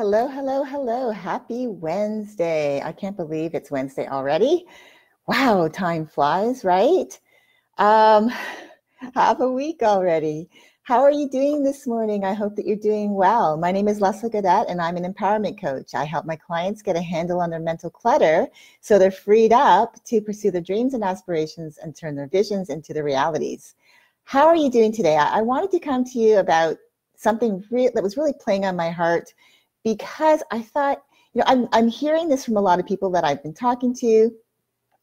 Hello, hello, hello. Happy Wednesday. I can't believe it's Wednesday already. Wow, time flies, right? Um, half a week already. How are you doing this morning? I hope that you're doing well. My name is Leslie Godet, and I'm an empowerment coach. I help my clients get a handle on their mental clutter so they're freed up to pursue their dreams and aspirations and turn their visions into their realities. How are you doing today? I wanted to come to you about something that was really playing on my heart because I thought, I'm hearing this from a lot of people that I've been talking to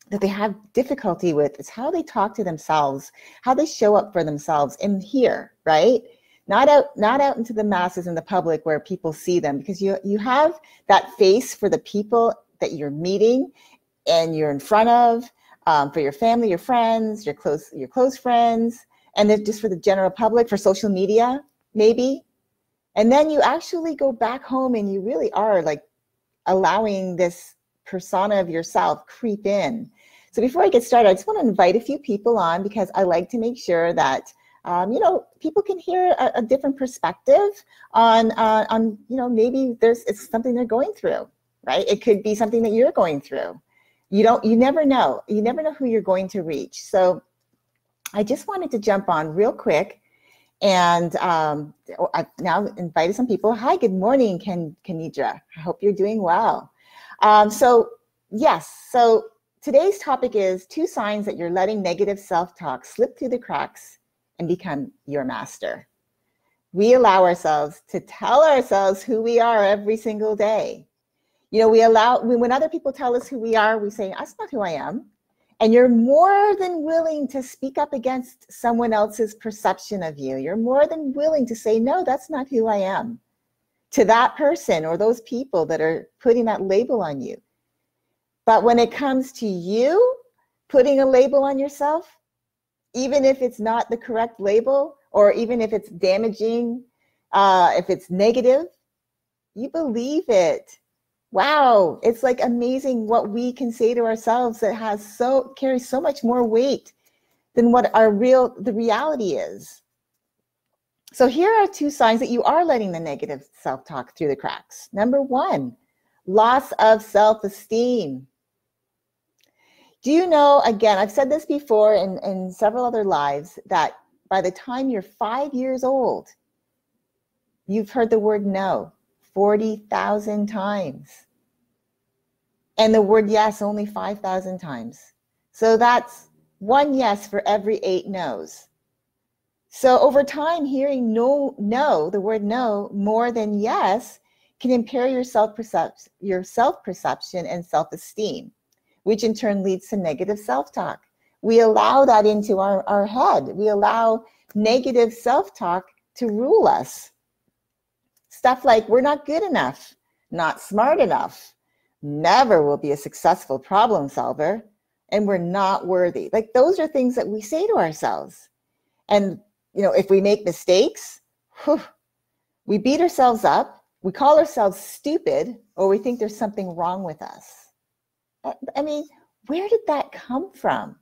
that they have difficulty with is how they talk to themselves, how they show up for themselves in here, right? Not out into the masses in the public where people see them, because you have that face for the people that you're meeting and you're in front of, for your family, your friends, your close friends, and then just for the general public, for social media, maybe. And then you actually go back home and you really are like allowing this persona of yourself creep in. So before I get started, I just want to invite a few people on because I like to make sure that people can hear a different perspective on maybe it's something they're going through, right? It could be something that you're going through. You never know. You never know who you're going to reach. So I just wanted to jump on real quick. And I've now invited some people. Hi, good morning, Kenidra. I hope you're doing well. So today's topic is 2 signs that you're letting negative self-talk slip through the cracks and become your master. We allow ourselves to tell ourselves who we are every single day. When other people tell us who we are, we say, that's not who I am. And you're more than willing to speak up against someone else's perception of you. You're more than willing to say, no, that's not who I am, to that person or those people that are putting that label on you. But when it comes to you putting a label on yourself, even if it's not the correct label, or even if it's damaging, if it's negative, you believe it. Wow, it's like amazing what we can say to ourselves that carries so much more weight than what the reality is. So here are 2 signs that you are letting the negative self-talk through the cracks. Number 1, loss of self-esteem. Do you know, again, I've said this before in several other lives, that by the time you're 5 years old, you've heard the word no 40,000 times. And the word yes only 5,000 times. So that's 1 yes for every 8 no's. So over time, hearing no, the word no, more than yes, can impair your self-perception and self-esteem, which in turn leads to negative self-talk. We allow that into our head. We allow negative self-talk to rule us. Stuff like, we're not good enough, not smart enough, never will be a successful problem solver, and we're not worthy. Like, those are things that we say to ourselves. And, if we make mistakes, we beat ourselves up, we call ourselves stupid, or we think there's something wrong with us. I mean, where did that come from?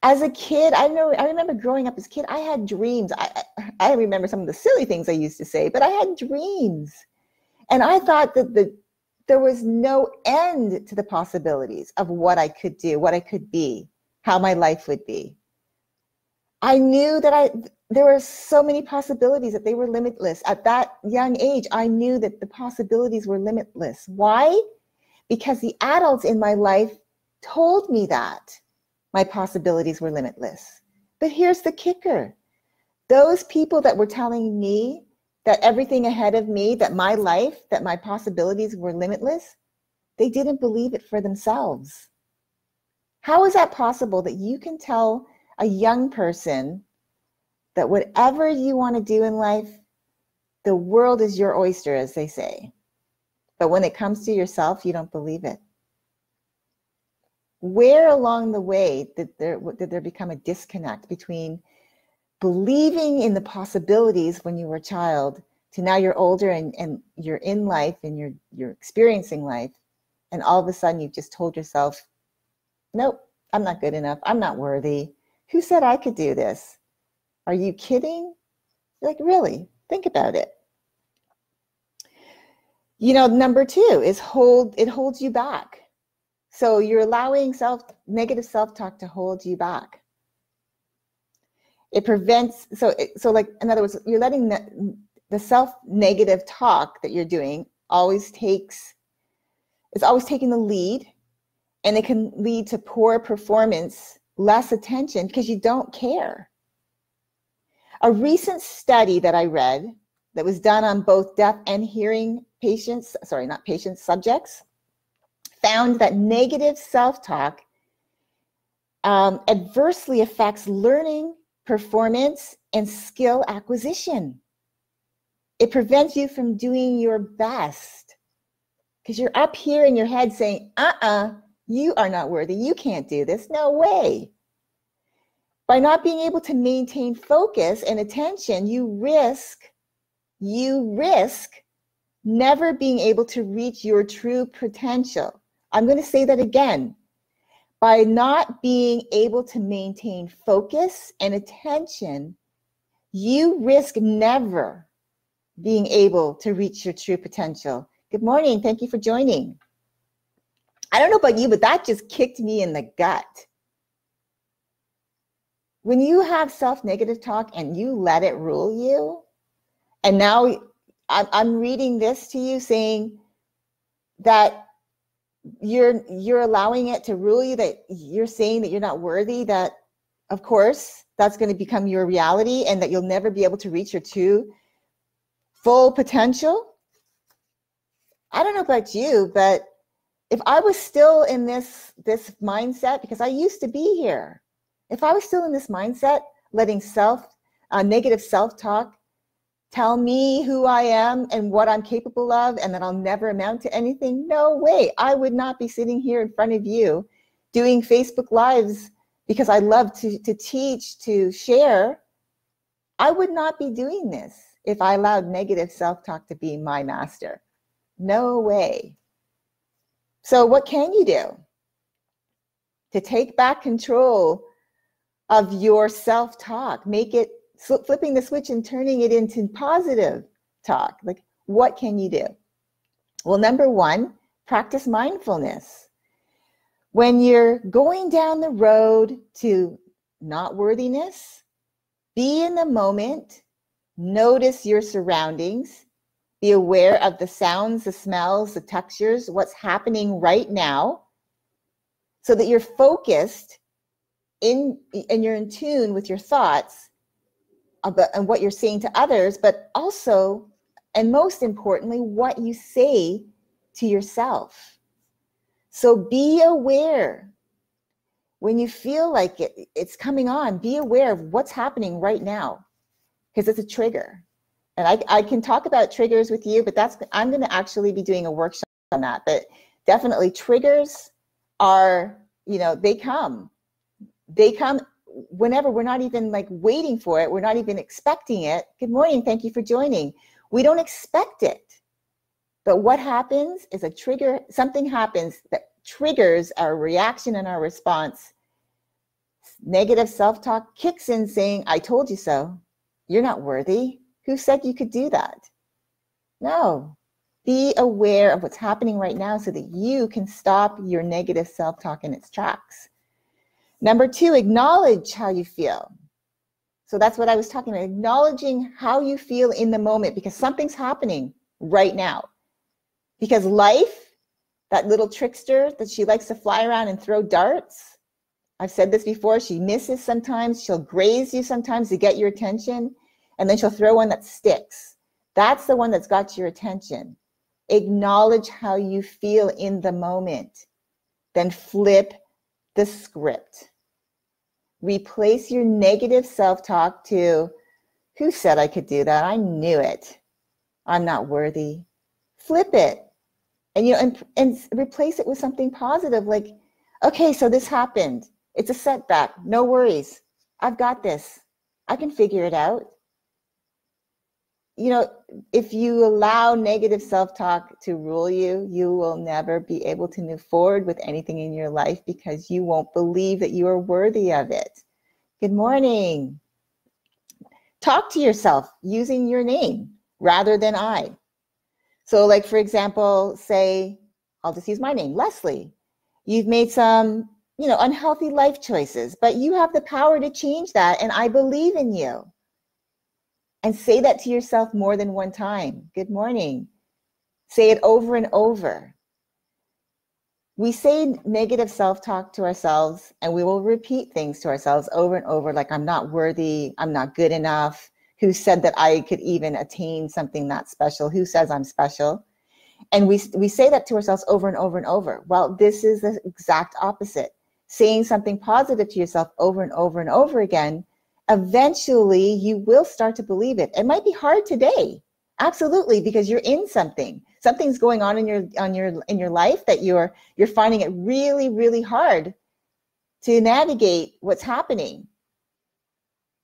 As a kid, I remember growing up as a kid, I had dreams. I remember some of the silly things I used to say, but I had dreams. And I thought that there was no end to the possibilities of what I could do, what I could be, how my life would be. I knew that there were so many possibilities, that they were limitless. At that young age, I knew that the possibilities were limitless. Why? Because the adults in my life told me that my possibilities were limitless. But here's the kicker. Those people that were telling me that everything ahead of me, that my life, that my possibilities were limitless, they didn't believe it for themselves. How is that possible that you can tell a young person that whatever you want to do in life, the world is your oyster, as they say, but when it comes to yourself, you don't believe it? Where along the way did there become a disconnect between believing in the possibilities when you were a child to now you're older and you're in life and you're experiencing life, and all of a sudden you've just told yourself, nope, I'm not good enough, I'm not worthy. Who said I could do this? Are you kidding? Like, really? Think about it. Number two is it holds you back. So you're allowing negative self-talk to hold you back. It prevents, so like, in other words, you're letting the self-negative talk that you're doing it's always taking the lead, and it can lead to poor performance, less attention, because you don't care. A recent study that I read that was done on both deaf and hearing subjects, found that negative self-talk adversely affects learning, performance, and skill acquisition. It prevents you from doing your best because you're up here in your head saying, you are not worthy. You can't do this. No way. By not being able to maintain focus and attention, you risk never being able to reach your true potential. I'm going to say that again. By not being able to maintain focus and attention, you risk never being able to reach your true potential. Good morning. Thank you for joining. I don't know about you, but that just kicked me in the gut. When you have self-negative talk and you let it rule you, and now I'm reading this to you saying that you're allowing it to rule you, that you're saying that you're not worthy, that of course that's going to become your reality and that you'll never be able to reach your true full potential. I don't know about you, but if I was still in this mindset, because I used to be here, if I was still in this mindset, letting negative self-talk tell me who I am and what I'm capable of, and that I'll never amount to anything, no way. I would not be sitting here in front of you doing Facebook Lives because I love to teach, to share. I would not be doing this if I allowed negative self-talk to be my master. No way. So what can you do to take back control of your self-talk? Make it flipping the switch and turning it into positive talk. Like, what can you do? Well, number one, practice mindfulness. When you're going down the road to not worthiness, be in the moment, notice your surroundings, be aware of the sounds, the smells, the textures, what's happening right now, so that you're focused and you're in tune with your thoughts and what you're saying to others, but also, and most importantly, what you say to yourself. So be aware. When you feel like it's coming on, be aware of what's happening right now, because it's a trigger. And I can talk about triggers with you, but I'm going to actually be doing a workshop on that. But definitely triggers are, they come whenever. We're not even like waiting for it. We're not even expecting it. Good morning. Thank you for joining. We don't expect it. But what happens is a trigger, something happens that triggers our reaction and our response. Negative self-talk kicks in saying, I told you so. You're not worthy. Who said you could do that? No. Be aware of what's happening right now so that you can stop your negative self-talk in its tracks. Number two, acknowledge how you feel. So that's what I was talking about, acknowledging how you feel in the moment, because something's happening right now. Because life, that little trickster that she likes to fly around and throw darts, I've said this before, she misses sometimes, she'll graze you sometimes to get your attention, and then she'll throw one that sticks. That's the one that's got your attention. Acknowledge how you feel in the moment. Then flip the script. Replace your negative self-talk to, who said I could do that? I knew it. I'm not worthy. Flip it. And replace it with something positive, like, okay, so this happened. It's a setback. No worries. I've got this. I can figure it out. If you allow negative self-talk to rule you, you will never be able to move forward with anything in your life because you won't believe that you are worthy of it. Good morning. Talk to yourself using your name rather than I. So like, for example, say, I'll just use my name, Leslie. You've made some, unhealthy life choices, but you have the power to change that. And I believe in you. And say that to yourself more than one time. Good morning. Say it over and over. We say negative self-talk to ourselves, and we will repeat things to ourselves over and over, like, I'm not worthy, I'm not good enough. Who said that I could even attain something that special? Who says I'm special? And we say that to ourselves over and over and over. Well, this is the exact opposite. Saying something positive to yourself over and over and over again, eventually you will start to believe it. It might be hard today, absolutely, because you're in something. Something's going on in your life that you're finding it really, really hard to navigate what's happening.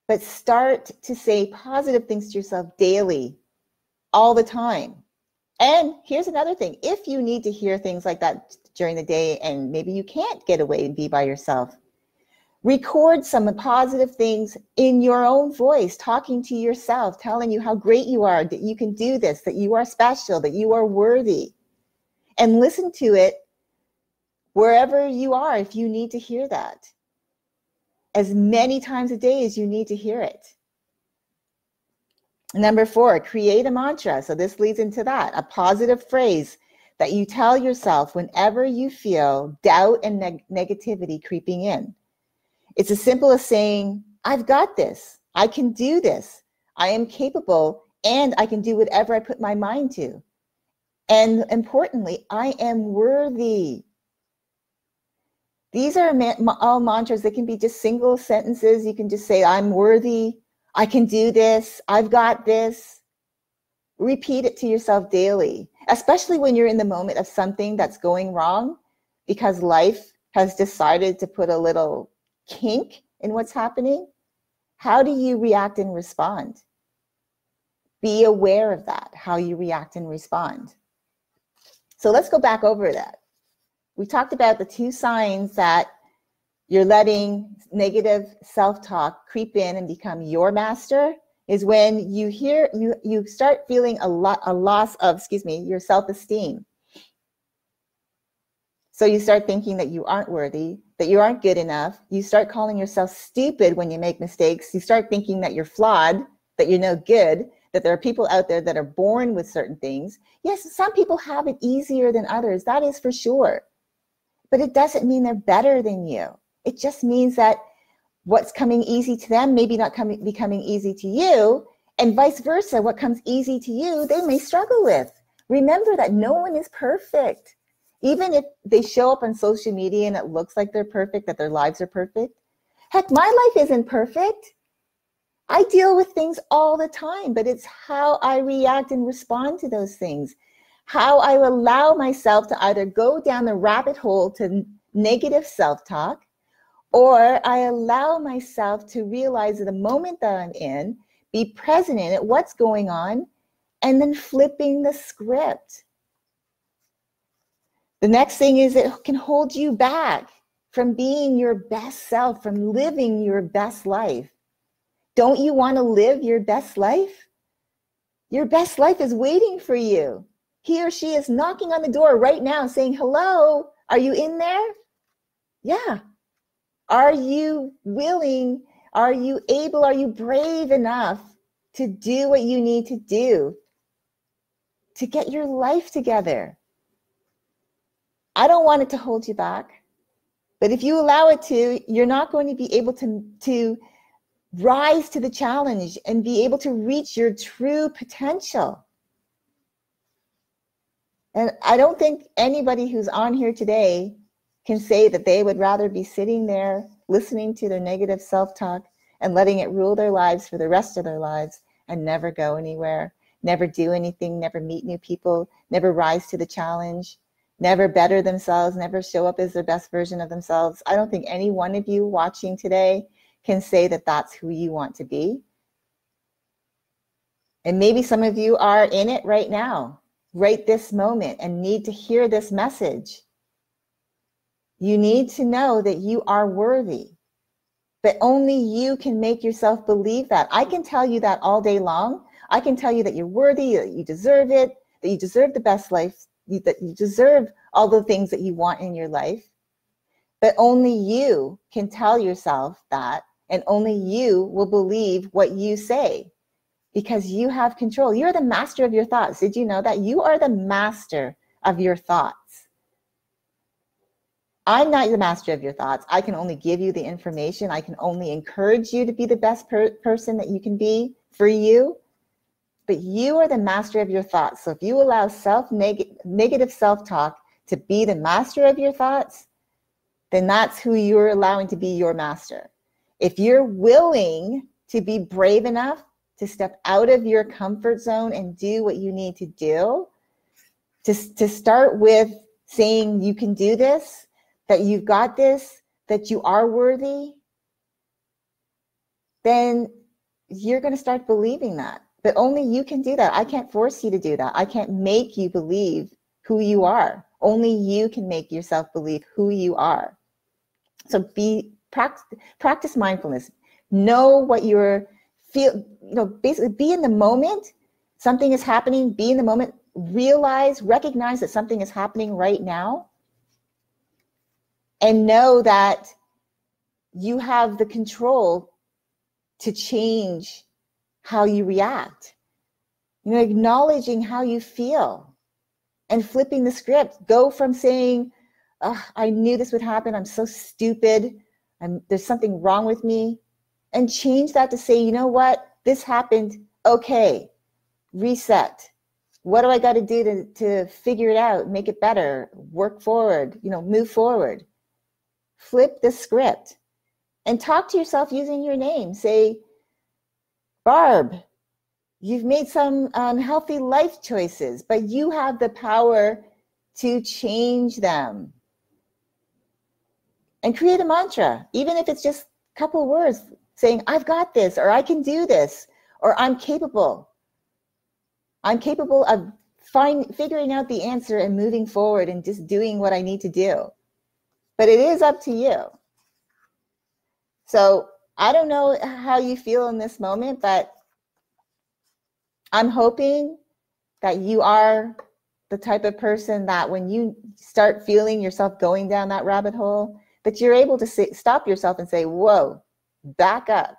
But start to say positive things to yourself daily, all the time. And here's another thing. If you need to hear things like that during the day and maybe you can't get away and be by yourself, record some positive things in your own voice, talking to yourself, telling you how great you are, that you can do this, that you are special, that you are worthy. And listen to it wherever you are if you need to hear that. As many times a day as you need to hear it. Number 4, create a mantra. So this leads into that, a positive phrase that you tell yourself whenever you feel doubt and negativity creeping in. It's as simple as saying, I've got this, I can do this, I am capable, and I can do whatever I put my mind to. And importantly, I am worthy. These are all mantras that can be just single sentences. You can just say, I'm worthy, I can do this, I've got this. Repeat it to yourself daily, especially when you're in the moment of something that's going wrong, because life has decided to put a little kink in what's happening. How do you react and respond? Be aware of that, how you react and respond. So let's go back over that. We talked about the 2 signs that you're letting negative self-talk creep in and become your master is when you start feeling a loss of, your self-esteem. So you start thinking that you aren't worthy, that you aren't good enough. You start calling yourself stupid when you make mistakes. You start thinking that you're flawed, that you're no good, that there are people out there that are born with certain things. Yes, some people have it easier than others. That is for sure. But it doesn't mean they're better than you. It just means that what's coming easy to them maybe not becoming easy to you, and vice versa. What comes easy to you, they may struggle with. Remember that no one is perfect. Even if they show up on social media and it looks like they're perfect, that their lives are perfect. Heck, my life isn't perfect. I deal with things all the time, but it's how I react and respond to those things. How I allow myself to either go down the rabbit hole to negative self-talk, or I allow myself to realize the moment that I'm in, be present in it, what's going on, and then flipping the script. The next thing is it can hold you back from being your best self, from living your best life. Don't you want to live your best life? Your best life is waiting for you. He or she is knocking on the door right now saying, hello, are you in there? Yeah. Are you willing? Are you able? Are you brave enough to do what you need to do to get your life together? I don't want it to hold you back. But if you allow it to, you're not going to be able to rise to the challenge and be able to reach your true potential. And I don't think anybody who's on here today can say that they would rather be sitting there listening to their negative self-talk and letting it rule their lives for the rest of their lives and never go anywhere, never do anything, never meet new people, never rise to the challenge, never better themselves, never show up as their best version of themselves. I don't think any one of you watching today can say that that's who you want to be. And maybe some of you are in it right now, right this moment, and need to hear this message. You need to know that you are worthy, but only you can make yourself believe that. I can tell you that all day long. I can tell you that you're worthy, that you deserve it, that you deserve the best life, that you deserve all the things that you want in your life. But only you can tell yourself that, and only you will believe what you say, because you have control. You're the master of your thoughts. Did you know that? You are the master of your thoughts. I'm not the master of your thoughts. I can only give you the information. I can only encourage you to be the best person that you can be for you. But you are the master of your thoughts. So if you allow negative self-talk to be the master of your thoughts, then that's who you're allowing to be your master. If you're willing to be brave enough to step out of your comfort zone and do what you need to do, to start with saying you can do this, that you've got this, that you are worthy, then you're going to start believing that. But only you can do that. I can't force you to do that. I can't make you believe who you are. Only you can make yourself believe who you are. So practice mindfulness. Know what you're basically be in the moment. Something is happening, be in the moment, recognize that something is happening right now, and know that you have the control to change how you react. Acknowledging how you feel and flipping the script. Go from saying, oh, I knew this would happen, I'm so stupid, there's something wrong with me, and change that to say, you know what, this happened, okay, reset. What do I got to do to figure it out, make it better, work forward, move forward. Flip the script and talk to yourself using your name. Say, Barb, you've made some unhealthy life choices, but you have the power to change them. And create a mantra, even if it's just a couple of words saying, I've got this, or I can do this, or I'm capable. I'm capable of figuring out the answer and moving forward and just doing what I need to do. But it is up to you. So I don't know how you feel in this moment, but I'm hoping that you are the type of person that when you start feeling yourself going down that rabbit hole, that you're able to stop yourself and say, whoa, back up.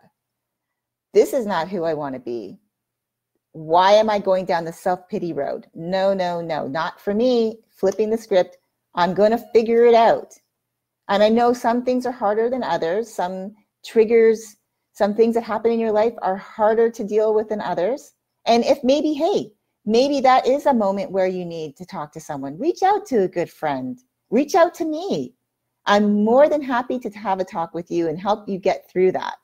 This is not who I want to be. Why am I going down the self-pity road? No, no, no, not for me. Flipping the script. I'm going to figure it out. And I know some things are harder than others. Some triggers, some things that happen in your life are harder to deal with than others. And if maybe, hey, maybe that is a moment where you need to talk to someone. Reach out to a good friend. Reach out to me. I'm more than happy to have a talk with you and help you get through that.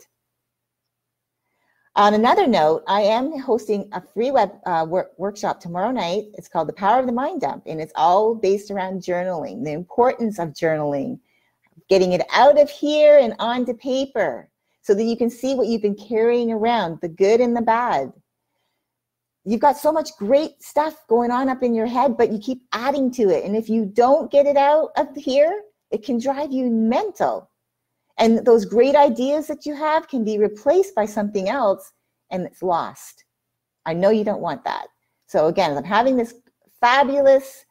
On another note, I am hosting a free workshop tomorrow night. It's called The Power of the Mind Dump, and it's all based around journaling, the importance of journaling, getting it out of here and onto paper so that you can see what you've been carrying around, the good and the bad. You've got so much great stuff going on up in your head, but you keep adding to it. And if you don't get it out of here, it can drive you mental. And those great ideas that you have can be replaced by something else, and it's lost. I know you don't want that. So again, I'm having this fabulous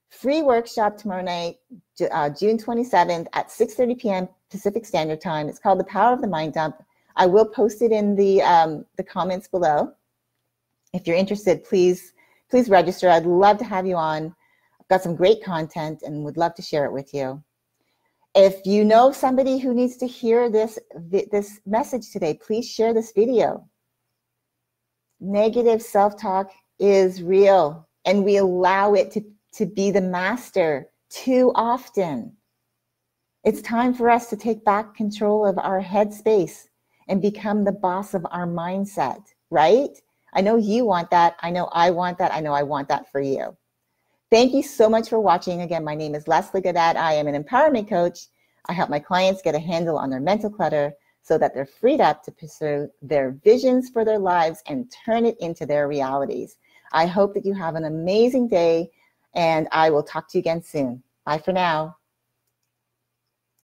free workshop tomorrow night, June 27th at 6:30 p.m. Pacific Standard Time. It's called The Power of the Mind Dump. I will post it in the comments below. If you're interested, please register. I'd love to have you on. I've got some great content and would love to share it with you. If you know somebody who needs to hear this message today, please share this video. Negative self-talk is real, and we allow it to be the master too often. It's time for us to take back control of our headspace and become the boss of our mindset, right? I know you want that. I know I want that. I know I want that for you. Thank you so much for watching. Again, my name is Leslie Gaudette. I am an empowerment coach. I help my clients get a handle on their mental clutter so that they're freed up to pursue their visions for their lives and turn it into their realities. I hope that you have an amazing day, and I will talk to you again soon. Bye for now.